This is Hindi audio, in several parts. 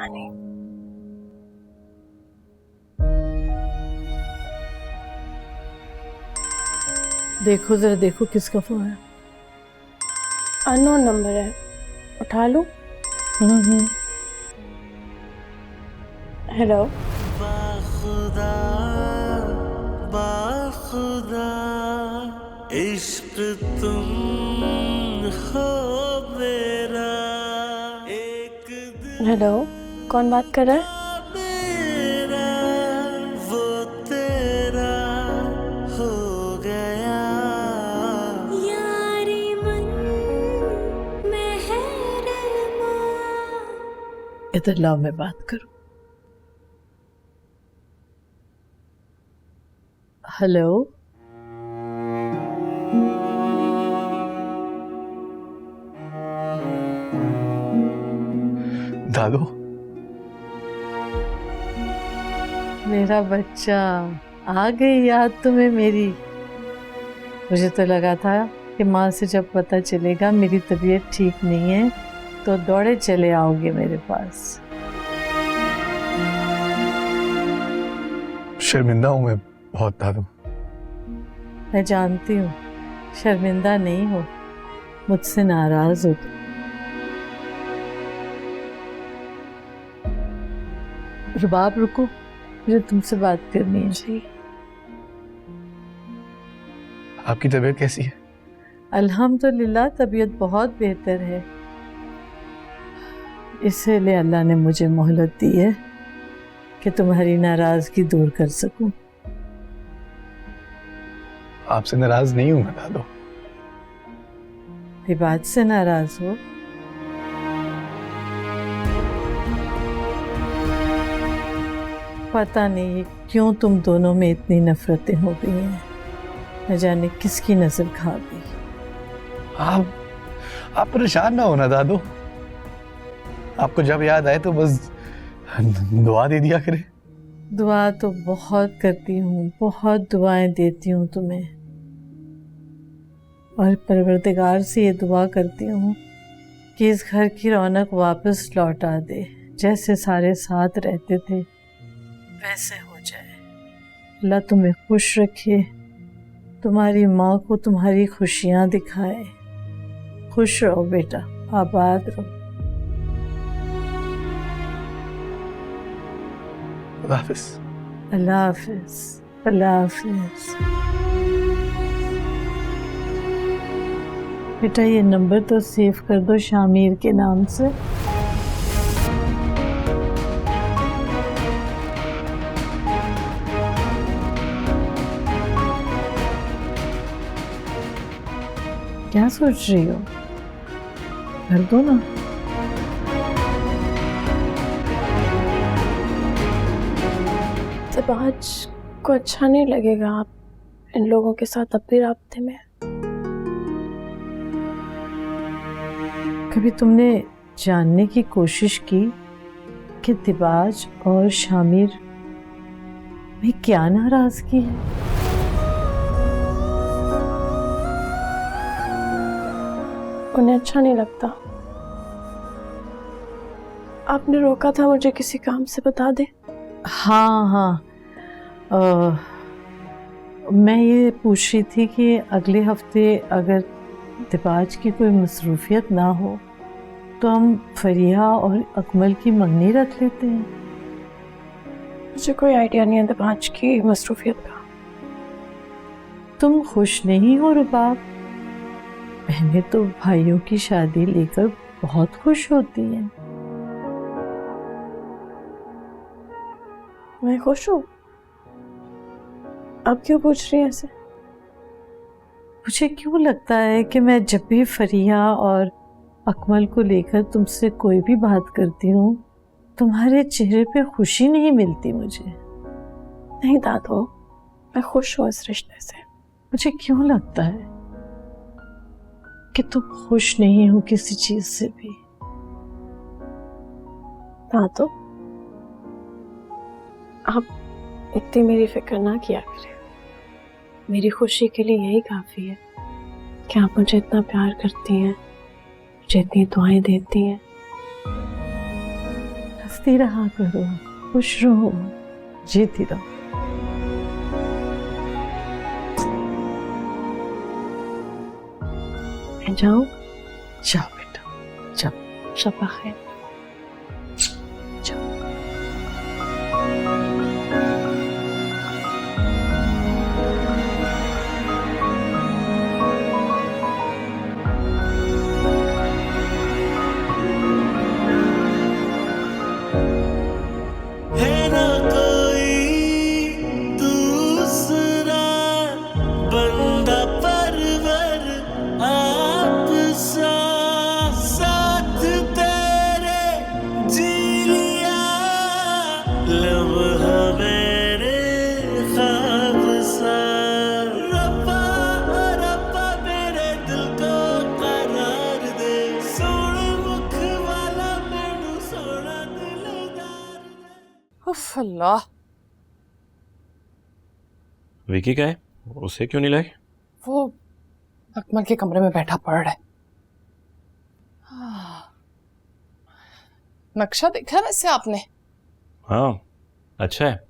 पानी। देखो जरा, देखो किसका फोन है। अननोन नंबर है, उठा लूं? हेलो। बाखुदा बाखुदा इश्क तुम हो मेरा एक दिल हेलो, कौन बात कर रहा है? मेरा वो तेरा हो गया यारी मन मेहरमा। इधर लाओ मैं बात करूं। हेलो, दादू, मेरा बच्चा, आ गई याद तुम्हें मेरी। मुझे तो लगा था कि माँ से जब पता चलेगा मेरी तबीयत ठीक नहीं है तो दौड़े चले आओगे मेरे पास। शर्मिंदा हूं मैं बहुत दादू। मैं जानती हूँ, शर्मिंदा नहीं हो, मुझसे नाराज हो। रुबाब रुको, मुझे तुमसे बात करनी है। जी। आपकी तबीयत कैसी है? अल्हम्दुलिल्लाह तबीयत बहुत बेहतर है। इसीलिए अल्लाह ने मुझे मोहलत दी है कि तुम्हारी नाराजगी दूर कर सकूं। आपसे नाराज नहीं हूं मैं दादू। ये बात से नाराज हो? पता नहीं क्यों तुम दोनों में इतनी नफरतें हो गई हैं। न जाने किसकी नजर खा गई। आप परेशान ना होना दादू। आपको जब याद आए तो बस दुआ दे दिया करें। दुआ तो बहुत करती हूँ, बहुत दुआएं देती हूँ तुम्हें, और परवरदिगार से ये दुआ करती हूँ कि इस घर की रौनक वापस लौटा दे। जैसे सारे साथ रहते थे वैसे हो जाए। अल्लाह तुम्हें खुश रखे, तुम्हारी माँ को तुम्हारी खुशियाँ दिखाए। खुश रहो बेटा, आबाद रहो। अल्लाह हाफिज। अल्लाह हाफिज। अल्लाह हाफिज। बेटा ये नंबर तो सेव कर दो शामिर के नाम से। क्या सोच रही हो? कर दो ना। जब आज को अच्छा नहीं लगेगा आप इन लोगों के साथ अब भी राब्ते में। कभी तुमने जानने की कोशिश की कि दिबाज और शामिर में क्या नाराजगी है? उन्हें अच्छा नहीं लगता। आपने रोका था मुझे किसी काम से, बता दे। हाँ हाँ, मैं ये पूछ रही थी कि अगले हफ्ते अगर दिबाज की कोई मसरूफियत ना हो तो हम फरिया और अकमल की मंगनी रख लेते हैं। मुझे कोई आइडिया नहीं है दिबाज की मसरूफियत का। तुम खुश नहीं हो रुबाब? बहनें तो भाइयों की शादी लेकर बहुत खुश होती हैं। मैं खुश हूँ? अब क्यों पूछ रही हैं ऐसे? मुझे क्यों लगता है कि मैं जब भी फरिया और अकमल को लेकर तुमसे कोई भी बात करती हूँ तुम्हारे चेहरे पे खुशी नहीं मिलती मुझे। नहीं दादू, मैं खुश हूँ इस रिश्ते से। मुझे क्यों लगता है कि तुम खुश नहीं हो किसी चीज से भी। दादू, आप इतनी मेरी फिक्र ना किया करें। मेरी खुशी के लिए यही काफी है कि आप मुझे इतना प्यार करती हैं, मुझे इतनी दुआएं देती हैं। हंसती रहा करो, खुश रहो, जीती रहो। मैं जाऊँ? जाओ बेटा जाओ। शब खैर। है ना कोई दूसरा बंदा परवर आप सा, साथ तेरे जी लिया लम्हा मेरे ख्वाब सा। रब्बा रब्बा मेरे दिल को करार दे, सोने मुख वाला मैनू सोना दिलदार दे। उफ अल्लाह। विकी का है, उसे क्यों नहीं लाए? वो अकमल के कमरे में बैठा पड़ रहा है। नक्शा देखा है वैसे आपने? हाँ अच्छा है,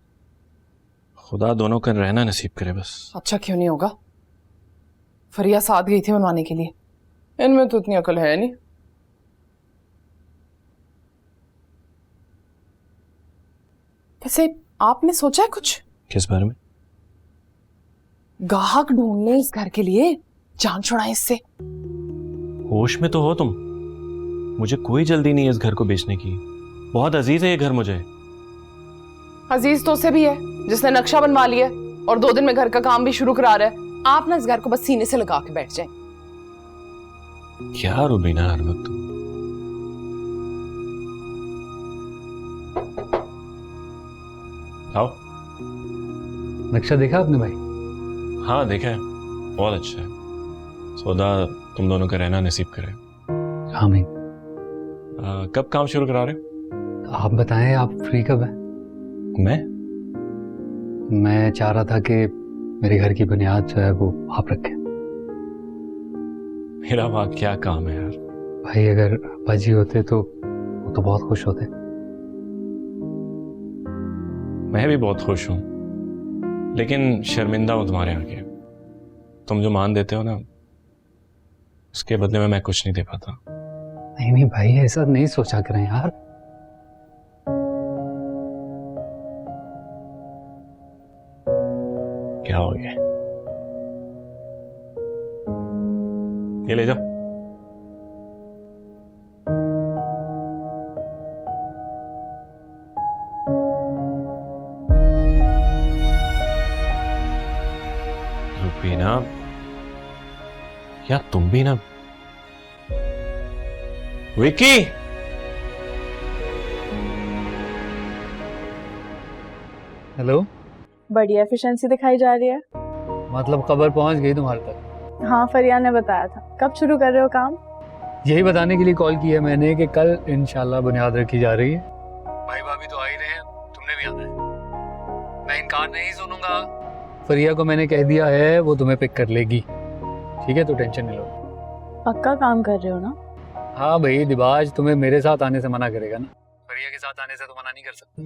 खुदा दोनों का रहना नसीब करे बस। अच्छा क्यों नहीं होगा? फरिया साथ गई थी बनवाने के लिए, इनमें तो इतनी अकल है नहीं। वैसे आपने सोचा है कुछ? किस बारे में? गाहक ढूंढने इस घर के लिए, जान छुड़ाएं इससे। होश में तो हो तुम? मुझे कोई जल्दी नहीं है इस घर को बेचने की, बहुत अजीज है ये घर मुझे। अजीज तो उसे भी है जिसने नक्शा बनवा लिया और 2 दिन में घर का काम भी शुरू करा रहा है। आप ना इस घर को बस सीने से लगा के बैठ जाएं। क्या रुबीना हर वक्त तुम? आओ। नक्शा देखा आपने भाई? हाँ देखा है, बहुत अच्छा है। सौदा तुम दोनों का रहना नसीब करे। आमीन। कब काम शुरू करा रहे हो? आप बताएं, आप फ्री कब है? मैं चाह रहा था कि मेरे घर की बुनियाद जो है वो आप रखें। मेरा वहाँ क्या काम है यार? भाई अगर अब्बाजी होते तो वो तो बहुत खुश होते। मैं भी बहुत खुश हूँ, लेकिन शर्मिंदा हूँ तुम्हारे आगे। तुम जो मान देते हो ना, उसके बदले में मैं कुछ नहीं दे पाता। नहीं भाई, ऐसा नहीं सोचा करें यार। क्या हो गया? ये ले जाओ। रुबीना, या तुम भी ना। विकी, हेलो। बढ़िया एफिशिएंसी दिखाई जा रही है। मतलब खबर पहुंच गई तुम्हारे तक? हाँ, फरिया ने बताया था। कब शुरू कर रहे हो काम? यही बताने के लिए कॉल की है मैंने कि कल इंशाल्लाह बुनियाद रखी जा रही है। भाई भाभी तो आ ही रहे हैं, तुमने भी आना है। मैं इनकार नहीं सुनूंगा। फरिया को मैंने कह दिया है, वो तुम्हें पिक कर लेगी। ठीक है, तो टेंशन नहीं लो। पक्का काम कर रहे हो ना? हाँ भाई, दिबाज तुम्हें मेरे साथ आने से मना करेगा ना, फरिया के साथ आने से तो मना नहीं कर सकता।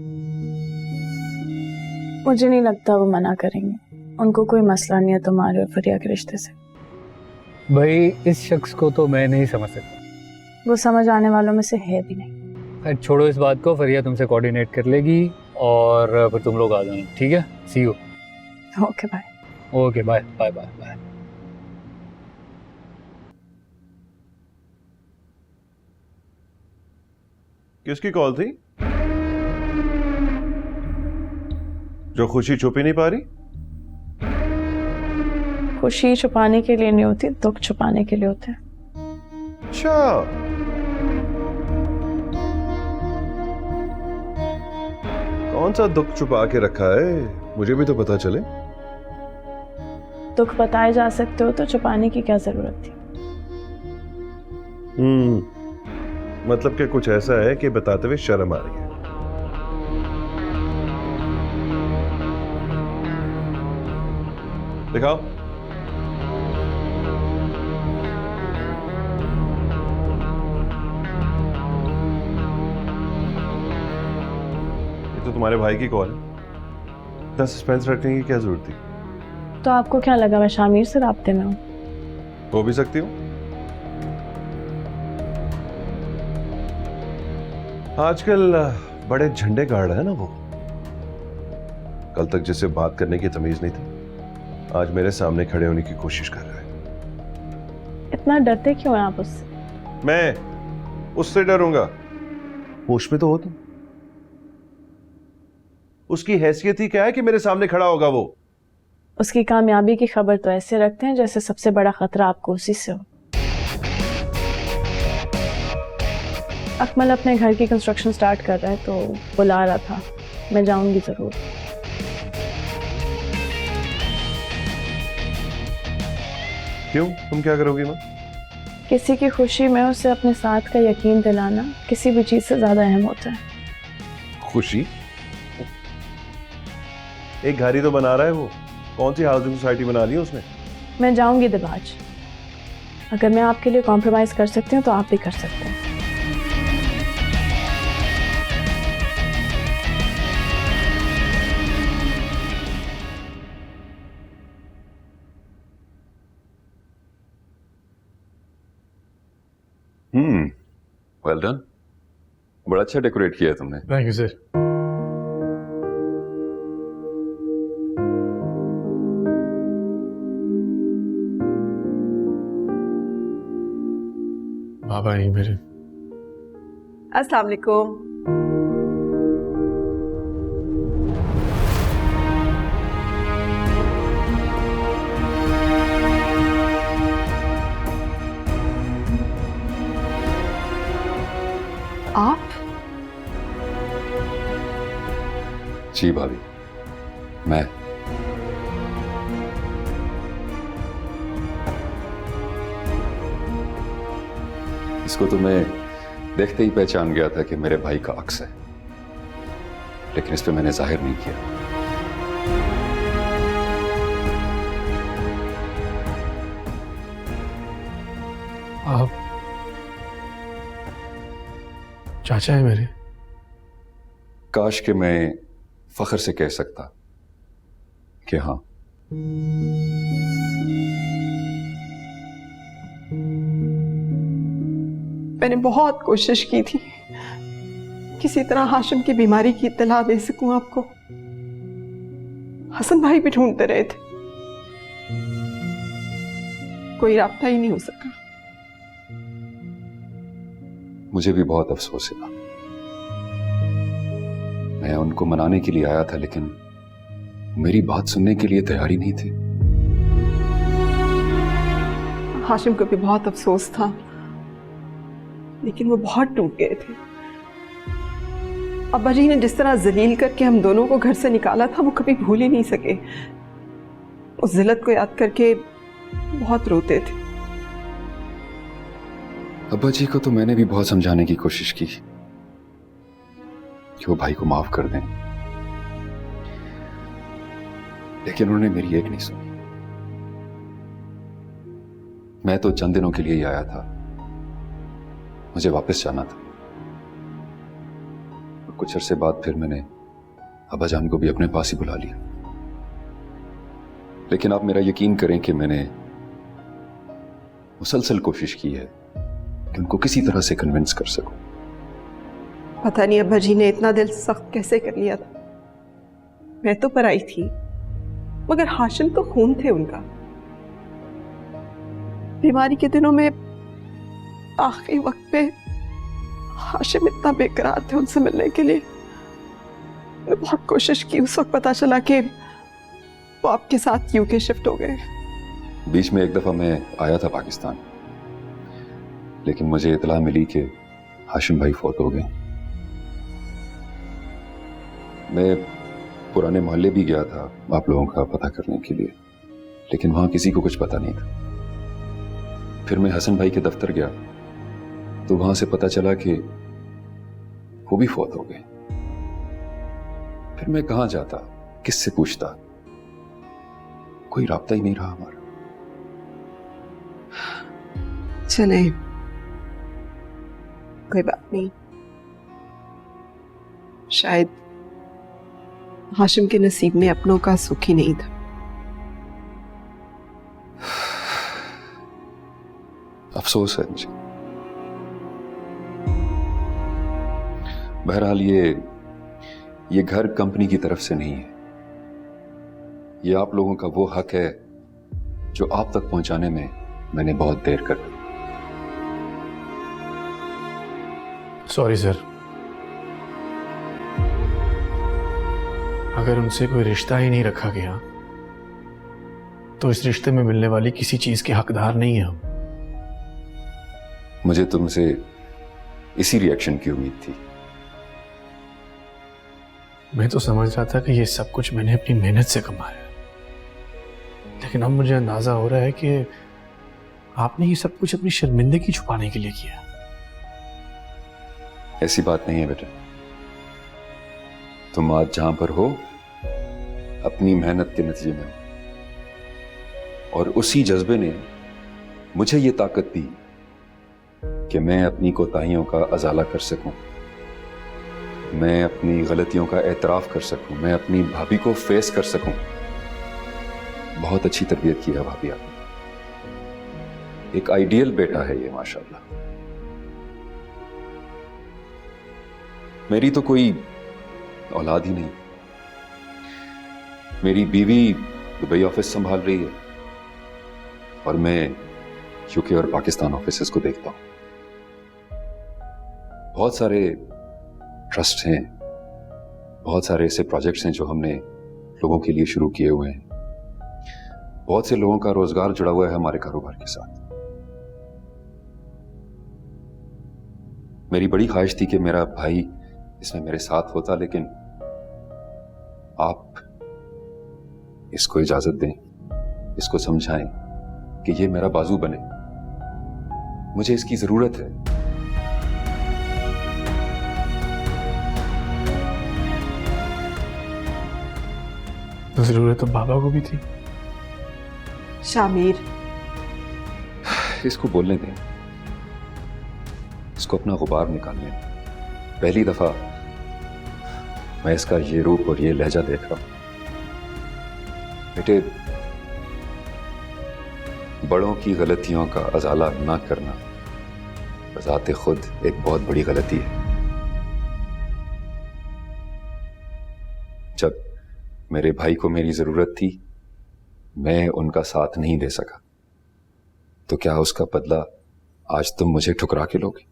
मुझे नहीं लगता वो मना करेंगे। उनको कोई मसला नहीं है तुम्हारे और फरिया के रिश्ते से। भाई इस शख्स को तो मैं नहीं समझ सकता। वो समझ आने वालों में से है भी नहीं। खैर छोड़ो इस बात को, फरिया तुमसे कोऑर्डिनेट कर लेगी और फिर तुम लोग आ जाना। ठीक है, see you. Okay bye. Okay bye bye bye bye. किसकी कॉल थी? जो खुशी छुप ही नहीं पा रही? खुशी छुपाने के लिए नहीं होती, दुख छुपाने के लिए होते हैं। अच्छा, कौन सा दुख छुपा के रखा है? मुझे भी तो पता चले। दुख बताए जा सकते हो तो छुपाने की क्या जरूरत थी? मतलब कि कुछ ऐसा है कि बताते हुए शर्म आ रही है। दिखाओ। तो तुम्हारे भाई की कॉल है, इतना सस्पेंस रखने की क्या जरूरत थी? तो आपको क्या लगा मैं शामिर से राब्ते में हूँ? हो भी सकती हूँ। आजकल बड़े झंडे गाड़ है ना वो। कल तक जिससे बात करने की तमीज नहीं थी, आज मेरे सामने खड़े होने की कोशिश कर रहा है। इतना डरते क्यों हैं आप उससे? मैं उससे डरूंगा? होश में तो हो तुम। उसकी हैसियत ही क्या है कि मेरे सामने खड़ा होगा वो? उसकी कामयाबी की खबर तो ऐसे रखते हैं जैसे सबसे बड़ा खतरा आपको उसी से हो। अकमल अपने घर की कंस्ट्रक्शन स्टार्ट कर रहा है तो बुला रहा था, मैं जाऊंगी जरूर। क्यों, तुम क्या करोगी मां? किसी की खुशी में उसे अपने साथ का यकीन दिलाना किसी भी चीज से ज्यादा अहम होता है। खुशी? एक घर ही तो बना रहा है वो, कौन सी हाउसिंग सोसाइटी बना ली है उसने? मैं जाऊंगी दिबाज, अगर मैं आपके लिए कॉम्प्रोमाइज कर सकती हूँ तो आप भी कर सकते हैं। वेल डन, बड़ा अच्छा डेकोरेट किया है तुमने। Thank you sir. बाबा नहीं मेरे। अस्सलाम वालेकुम। आप? जी भाभी, मैं। इसको तो मैं देखते ही पहचान गया था कि मेरे भाई का अक्स है, लेकिन इस पे मैंने जाहिर नहीं किया। आप चाचा है मेरे? काश कि मैं फख्र से कह सकता कि हाँ। मैंने बहुत कोशिश की थी किसी तरह हाशिम की बीमारी की इत्तला दे सकूं आपको। हसन भाई भी ढूंढते रहे थे, कोई राब्ता ही नहीं हो सका। मुझे भी बहुत अफसोस है। मैं उनको मनाने के लिए आया था, लेकिन मेरी बात सुनने के लिए तैयारी नहीं थे। हाशिम को भी बहुत अफसोस था, लेकिन वो बहुत टूट गए थे। अब्बा जी ने जिस तरह जलील करके हम दोनों को घर से निकाला था, वो कभी भूल ही नहीं सके। उस जिल्लत को याद करके बहुत रोते थे। अब्बा जी को तो मैंने भी बहुत समझाने की कोशिश की कि वो भाई को माफ कर दें, लेकिन उन्होंने मेरी एक नहीं सुनी। मैं तो चंद दिनों के लिए ही आया था, मुझे वापस जाना था। और कुछ अरसे बाद फिर मैंने अब्बा जान को भी अपने पास ही बुला लिया। लेकिन आप मेरा यकीन करें कि मैंने मुसलसल कोशिश की है कि उनको किसी तरह से कन्विंस कर सकूं। पता नहीं अब्बा जी ने इतना दिल सख्त कैसे कर लिया था। मैं तो पराई थी, मगर हाशिम तो खून थे उनका। बीमारी के दिनों में आखिरी वक्त पे हाशिम इतना बेकरार थे उनसे मिलने के लिए। मैं बहुत कोशिश की, उस वक्त पता चला कि वो आपके साथ यूके शिफ्ट हो गए। बीच में एक दफा मैं आया था पाकिस्तान, लेकिन मुझे इतला मिली कि हाशिम भाई फौत हो गए। मैं पुराने मोहल्ले भी गया था आप लोगों का पता करने के लिए, लेकिन वहां किसी को कुछ पता नहीं था। फिर मैं हसन भाई के दफ्तर गया तो वहां से पता चला कि वो भी फौत हो गए। फिर मैं कहां जाता, किससे पूछता, कोई राब्ता ही नहीं रहा हमारा। चले, कोई बात नहीं, शायद हाशिम के नसीब में अपनों का सुख ही नहीं था। अफसोस है मुझे। बहरहाल ये घर कंपनी की तरफ से नहीं है। ये आप लोगों का वो हक है जो आप तक पहुंचाने में मैंने बहुत देर कर दी। सॉरी सर, अगर उनसे कोई रिश्ता ही नहीं रखा गया तो इस रिश्ते में मिलने वाली किसी चीज के हकदार नहीं है हम। मुझे तुमसे इसी रिएक्शन की उम्मीद थी। मैं तो समझ रहा था कि ये सब कुछ मैंने अपनी मेहनत से कमाया, लेकिन अब मुझे अंदाजा हो रहा है कि आपने ये सब कुछ अपनी शर्मिंदगी छुपाने के लिए किया। ऐसी बात नहीं है बेटा। तुम आज जहां पर हो अपनी मेहनत के नतीजे में हो, और उसी जज्बे ने मुझे ये ताकत दी कि मैं अपनी कोताहियों का अजाला कर सकूं, मैं अपनी गलतियों का एतराफ कर सकूं, मैं अपनी भाभी को फेस कर सकूं। बहुत अच्छी तरबियत की है भाभी आपने। एक आइडियल बेटा है ये माशाल्लाह। मेरी तो कोई औलाद ही नहीं। मेरी बीवी दुबई ऑफिस संभाल रही है और मैं यूके और पाकिस्तान ऑफिसेस को देखता हूं। बहुत सारे ट्रस्ट हैं, बहुत सारे ऐसे प्रोजेक्ट्स हैं जो हमने लोगों के लिए शुरू किए हुए हैं। बहुत से लोगों का रोजगार जुड़ा हुआ है हमारे कारोबार के साथ। मेरी बड़ी ख्वाहिश थी कि मेरा भाई इसमें मेरे साथ होता, लेकिन आप इसको इजाजत दें, इसको समझाएं कि ये मेरा बाजू बने। मुझे इसकी जरूरत है। तो जरूरत तो बाबा को भी थी। शामिर, इसको बोलने दें, इसको अपना गुबार निकालने दें। पहली दफा मैं इसका ये रूप और ये लहजा देख रहा हूं। बेटे, बड़ों की गलतियों का अजाला ना करना बजाते खुद एक बहुत बड़ी गलती है। जब मेरे भाई को मेरी जरूरत थी, मैं उनका साथ नहीं दे सका, तो क्या उसका बदला आज तुम मुझे ठुकरा के लोगे?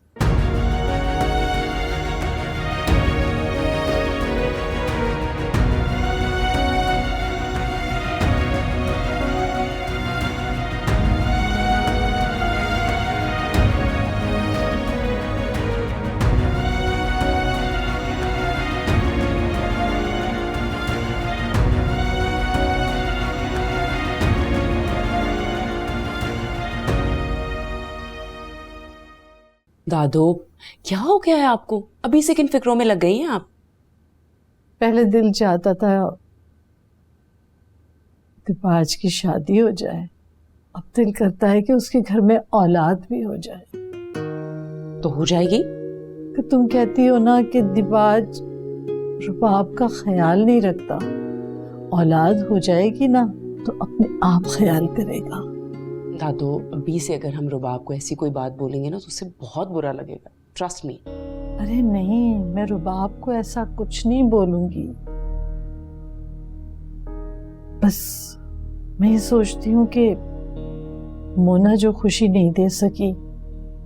दादो, क्या हो गया है आपको? अभी से किन फिक्रों में लग गई हैं आप? पहले दिल चाहता था दिपाज की शादी हो जाए, अब दिल करता है कि उसके घर में औलाद भी हो जाए। तो हो जाएगी। कि तुम कहती हो ना कि दिपाज रुबाब का ख्याल नहीं रखता, औलाद हो जाएगी ना तो अपने आप ख्याल करेगा। दादो, अभी से अगर हम रुबाब को ऐसी कोई बात बोलेंगे ना तो उसे बहुत बुरा लगेगा। Trust me. अरे नहीं, मैं रुबाब को ऐसा कुछ नहीं बोलूंगी। बस मैं ये सोचती हूँ कि मोना जो खुशी नहीं दे सकी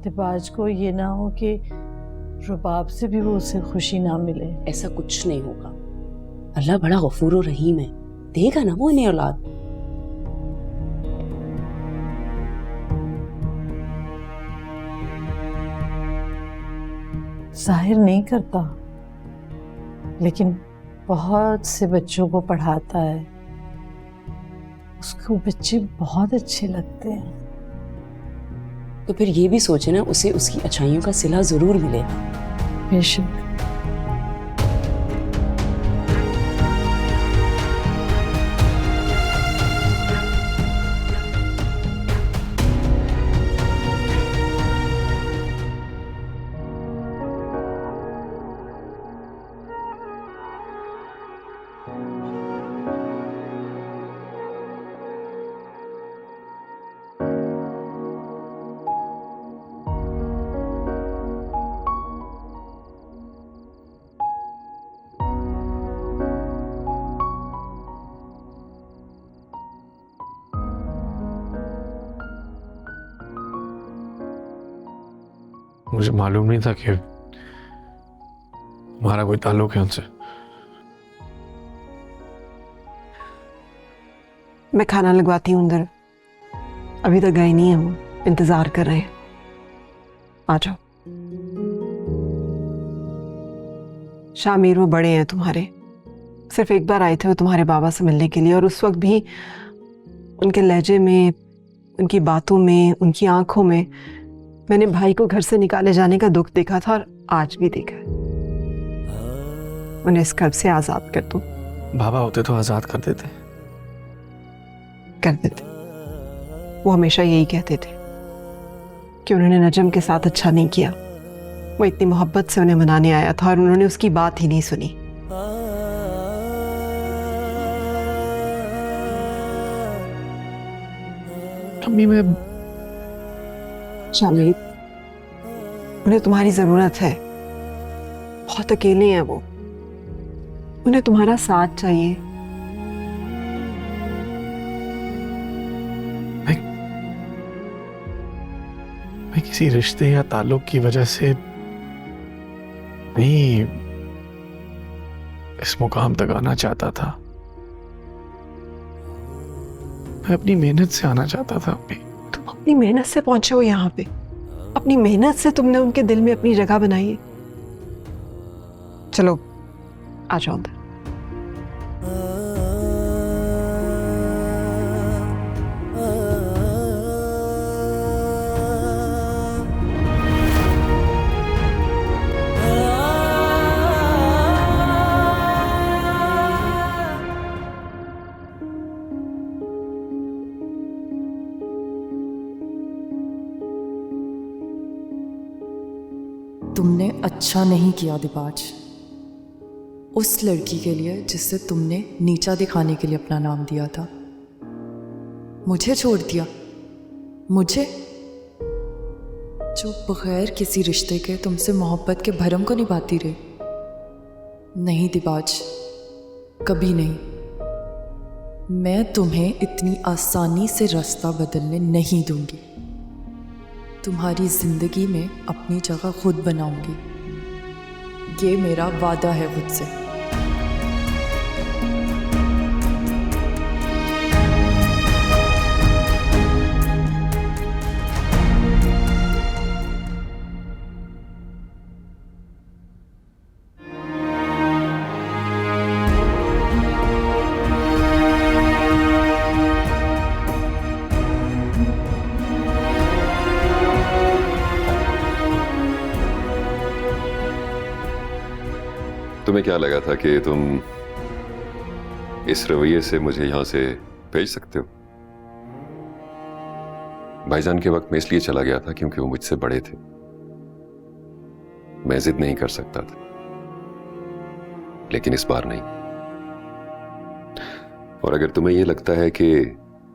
दिबाज को, ये ना हो कि रुबाब से भी वो उसे खुशी ना मिले। ऐसा कुछ नहीं होगा। अल्लाह बड़ा गफूर और रहीम है, देगा ना वो इन्हें औलाद। जाहिर नहीं करता, लेकिन बहुत से बच्चों को पढ़ाता है। उसको बच्चे बहुत अच्छे लगते हैं। तो फिर ये भी सोचे ना, उसे उसकी अच्छाइयों का सिला जरूर मिलेगा। बेशक। मुझे मालूम नहीं था कि हमारा कोई ताल्लुक है उनसे। मैं खाना लगवाती हूँ अंदर, अभी तक गए नहीं, हम इंतजार कर रहे हैं। आ जाओ। शामिर वो बड़े हैं तुम्हारे, सिर्फ एक बार आए थे वो तुम्हारे बाबा से मिलने के लिए, और उस वक्त भी उनके लहजे में, उनकी बातों में, उनकी आंखों में मैंने भाई को घर से निकाले जाने का दुख देखा था, और आज भी देखा है। उन्हें इस कर्ब से आजाद कर दो। बाबा होते तो आजाद कर देते। कर देते। वो हमेशा यही कहते थे कि उन्होंने नजम के साथ अच्छा नहीं किया। वो इतनी मोहब्बत से उन्हें मनाने आया था और उन्होंने उसकी बात ही नहीं सुनी। अम्मी मैं शामिर, उन्हें तुम्हारी जरूरत है, बहुत अकेले हैं वो, उन्हें तुम्हारा साथ चाहिए। मैं किसी रिश्ते या ताल्लुक की वजह से नहीं इस मुकाम तक आना चाहता था। मैं अपनी मेहनत से आना चाहता था। तुम अपनी मेहनत से पहुंचे हो यहाँ पे, अपनी मेहनत से तुमने उनके दिल में अपनी जगह बनाई है। चलो आ जाओ अंदर। तुमने अच्छा नहीं किया दिबाज, उस लड़की के लिए जिससे तुमने नीचा दिखाने के लिए अपना नाम दिया था। मुझे छोड़ दिया, मुझे जो बगैर किसी रिश्ते के तुमसे मोहब्बत के भरम को निभाती रही। नहीं दिबाज, कभी नहीं। मैं तुम्हें इतनी आसानी से रास्ता बदलने नहीं दूंगी। तुम्हारी जिंदगी में अपनी जगह खुद बनाऊंगी, ये मेरा वादा है मुझसे। तुम्हें क्या लगा था कि तुम इस रवैये से मुझे यहां से भेज सकते हो? भाईजान के वक्त में इसलिए चला गया था क्योंकि वो मुझसे बड़े थे। मैं जिद नहीं कर सकता था, लेकिन इस बार नहीं। और अगर तुम्हें यह लगता है कि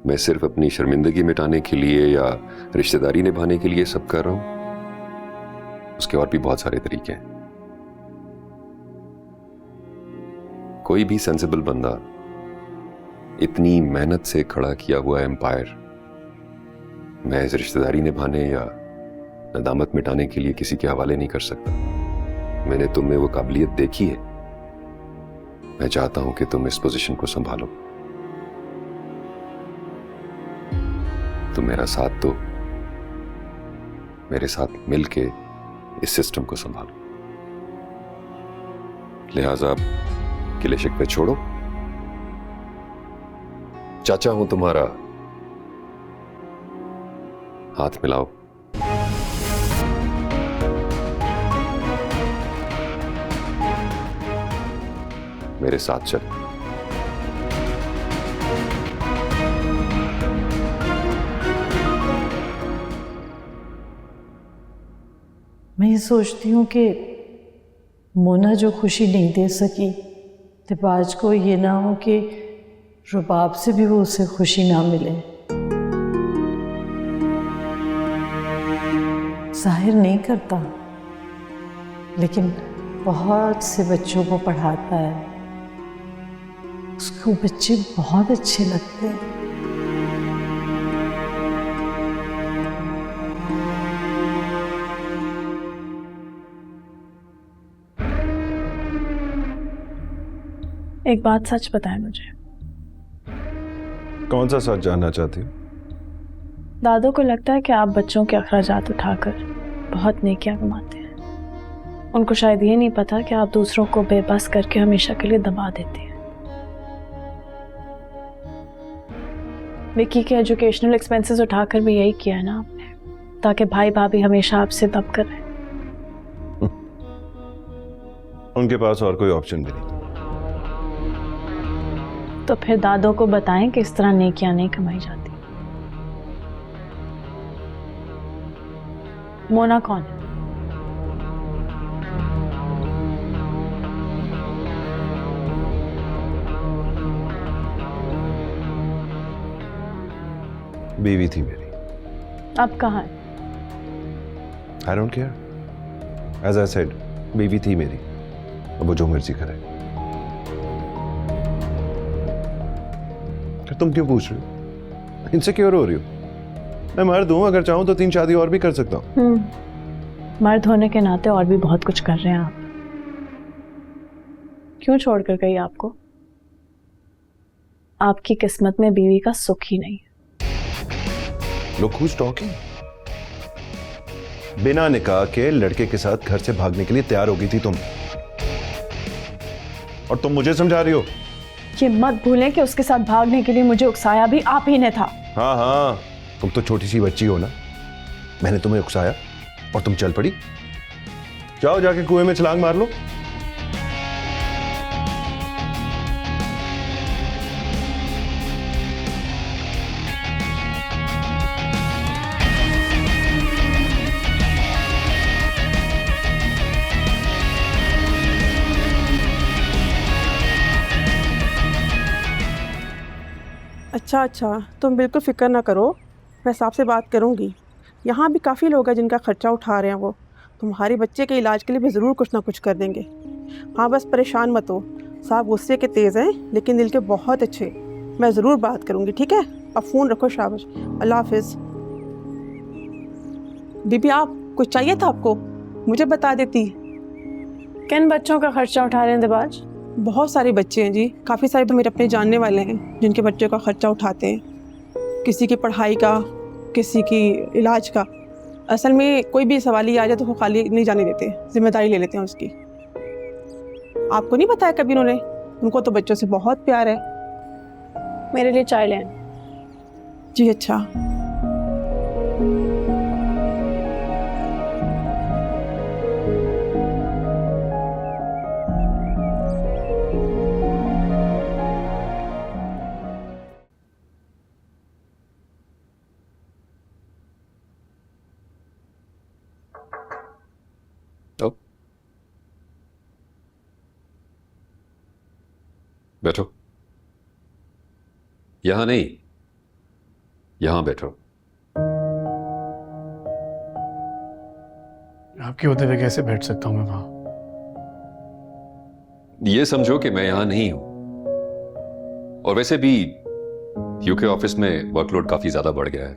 मैं सिर्फ अपनी शर्मिंदगी मिटाने के लिए या रिश्तेदारी निभाने के लिए सब कर रहा हूं, उसके और भी बहुत सारे तरीके हैं। कोई भी सेंसिबल बंदा इतनी मेहनत से खड़ा किया हुआ एम्पायर महज रिश्तेदारी निभाने या नदामत मिटाने के लिए किसी के हवाले नहीं कर सकता। मैंने तुम में वो काबिलियत देखी है। मैं चाहता हूं कि तुम इस पोजीशन को संभालो। तुम मेरा साथ दो, मेरे साथ मिलके इस सिस्टम को संभालो। लिहाजा गिले शिकवे छोड़ो। चाचा हूं तुम्हारा, हाथ मिलाओ। मेरे साथ चल। मैं ये सोचती हूँ कि मोना जो खुशी नहीं दे सकी, दिबाज को ये ना हो कि रुबाब से भी वो उसे खुशी ना मिले। जाहिर नहीं करता, लेकिन बहुत से बच्चों को पढ़ाता है। उसको बच्चे बहुत अच्छे लगते हैं। एक बात सच बताएं मुझे, कौन सा सच जानना चाहती हो? दादू को लगता है कि आप बच्चों के अखराजात उठाकर बहुत नेकियां कमाते हैं। उनको शायद ये नहीं पता कि आप दूसरों को बेबस करके हमेशा के लिए दबा देते हैं। विक्की के एजुकेशनल एक्सपेंसेस उठाकर भी यही किया है ना आपने, ताकि भाई भाभी हमेशा आपसे दब कर रहे। उनके पास और कोई ऑप्शन भी नहीं। तो फिर दादो को बताएं कि इस तरह नेकियां नहीं कमाई जाती। मोना कौन है? बीवी थी मेरी। अब कहाँ है? I don't care, as I said, बीवी थी मेरी, अब वो जो मर्जी करे। तुम क्यों पूछ रही हो? इनसिक्योर हो रही हो? मैं मर्द हूं, अगर चाहूं तो 3 शादी और भी कर सकता हूं। मर्द होने के नाते और भी बहुत कुछ कर रहे हैं आप। क्यों छोड़कर गई आपको? आपकी किस्मत में बीवी का सुख ही नहीं है। Look who's talking? बिना निकाह के लड़के के साथ घर से भागने के लिए तैयार हो गई थी तुम, और तुम मुझे समझा रही हो? ये मत भूलें कि उसके साथ भागने के लिए मुझे उकसाया भी आप ही ने था। हाँ हाँ, तुम तो छोटी सी बच्ची हो ना, मैंने तुम्हें उकसाया और तुम चल पड़ी। जाओ जाके कुएं में छलांग मार लो। अच्छा, तुम बिल्कुल फिक्र ना करो, मैं साहब से बात करूंगी। यहाँ भी काफ़ी लोग हैं जिनका खर्चा उठा रहे हैं, वो तुम्हारे बच्चे के इलाज के लिए भी ज़रूर कुछ ना कुछ कर देंगे। हाँ, बस परेशान मत हो। साहब गुस्से के तेज़ हैं लेकिन दिल के बहुत अच्छे। मैं ज़रूर बात करूंगी, ठीक है? अब फ़ोन रखो, शाबाश, अल्लाह हाफिज़। बीबी, आप कुछ चाहिए था आपको? मुझे बता देती। किन बच्चों का खर्चा उठा रहे हैं दिबाज? बहुत सारे बच्चे हैं जी, काफ़ी सारे तो मेरे अपने जानने वाले हैं जिनके बच्चों का खर्चा उठाते हैं, किसी की पढ़ाई का, किसी की इलाज का। असल में कोई भी सवाल आ जाए तो वो खाली नहीं जाने देते, जिम्मेदारी ले लेते हैं उसकी। आपको नहीं बताया कभी उन्होंने? उनको तो बच्चों से बहुत प्यार है। मेरे लिए चाय लें। जी अच्छा। बैठो। यहां नहीं, यहां बैठो। आपके होते हुए कैसे बैठ सकता हूं मैं वहां? ये समझो कि मैं यहां नहीं हूं, और वैसे भी यूके ऑफिस में वर्कलोड काफी ज्यादा बढ़ गया है।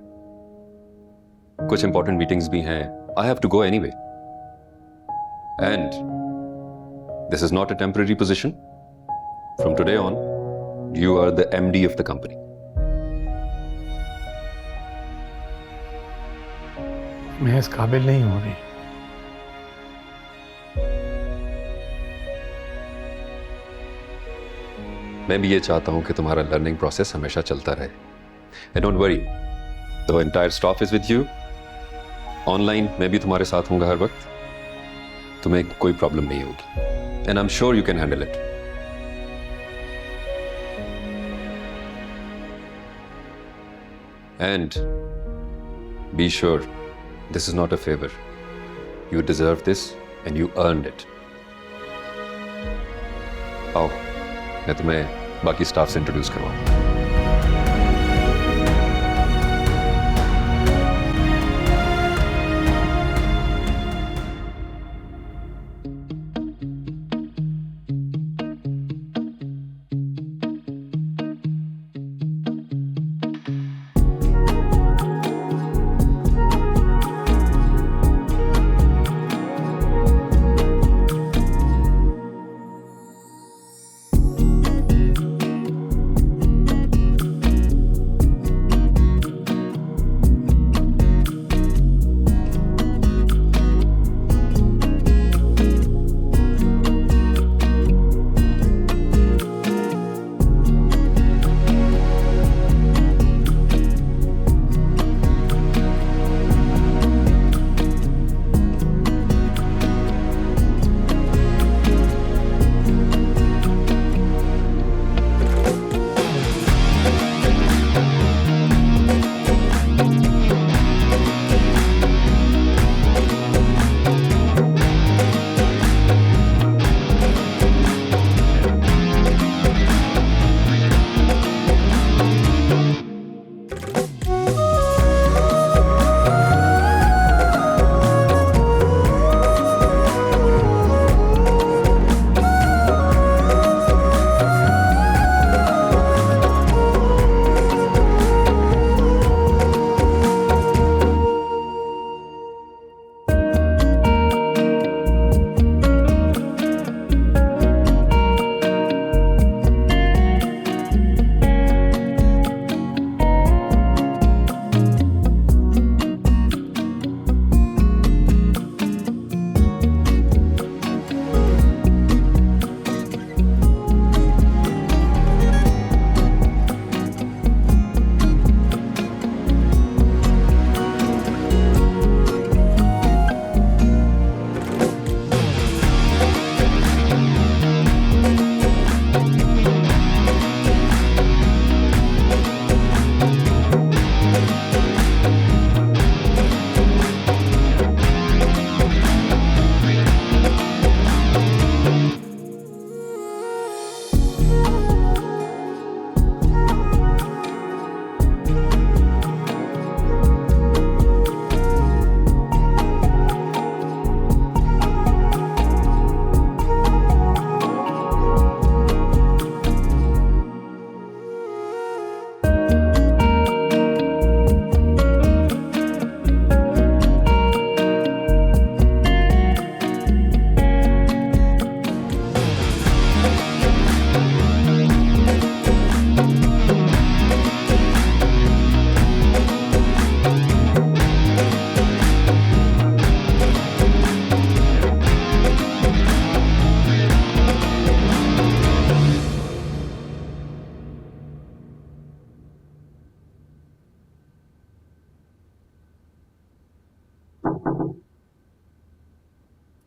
कुछ इंपॉर्टेंट मीटिंग्स भी हैं। I have to go anyway, and this is not a temporary position. From today on, you are the MD of the company. मैं इस काबिल नहीं हूं अभी। मैं भी ये चाहता हूं कि तुम्हारा लर्निंग प्रोसेस हमेशा चलता रहे। And don't worry, the entire staff is with you. Online मैं भी तुम्हारे साथ हूंगा हर वक्त। तुम्हें कोई प्रॉब्लम नहीं होगी, and I'm sure you can handle it. And be sure, this is not a favor. You deserve this and you earned it. आओ, मैं तुम्हें बाकी स्टाफ से इंट्रोड्यूस करवाऊं।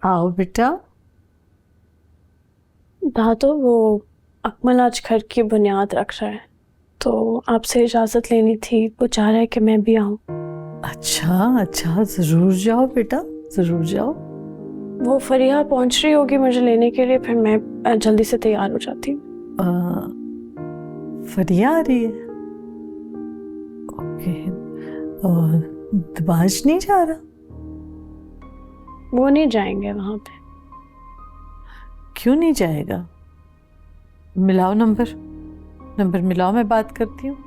आओ बेटा। दादो वो अकमल आज घर की बुनियाद रख रहा है, तो आपसे इजाज़त लेनी थी। वो चाह रहा है कि मैं भी आऊँ। अच्छा अच्छा, ज़रूर जाओ बेटा, ज़रूर जाओ। वो फरिया पहुँच रही होगी मुझे लेने के लिए, फिर मैं जल्दी से तैयार हो जाती हूँ। फरिया आ रही है? ओके। और दिबाज नहीं जा रहा? वो नहीं जाएंगे वहाँ पे। क्यों नहीं जाएगा? मिलाओ नंबर, नंबर मिलाओ, मैं बात करती हूँ।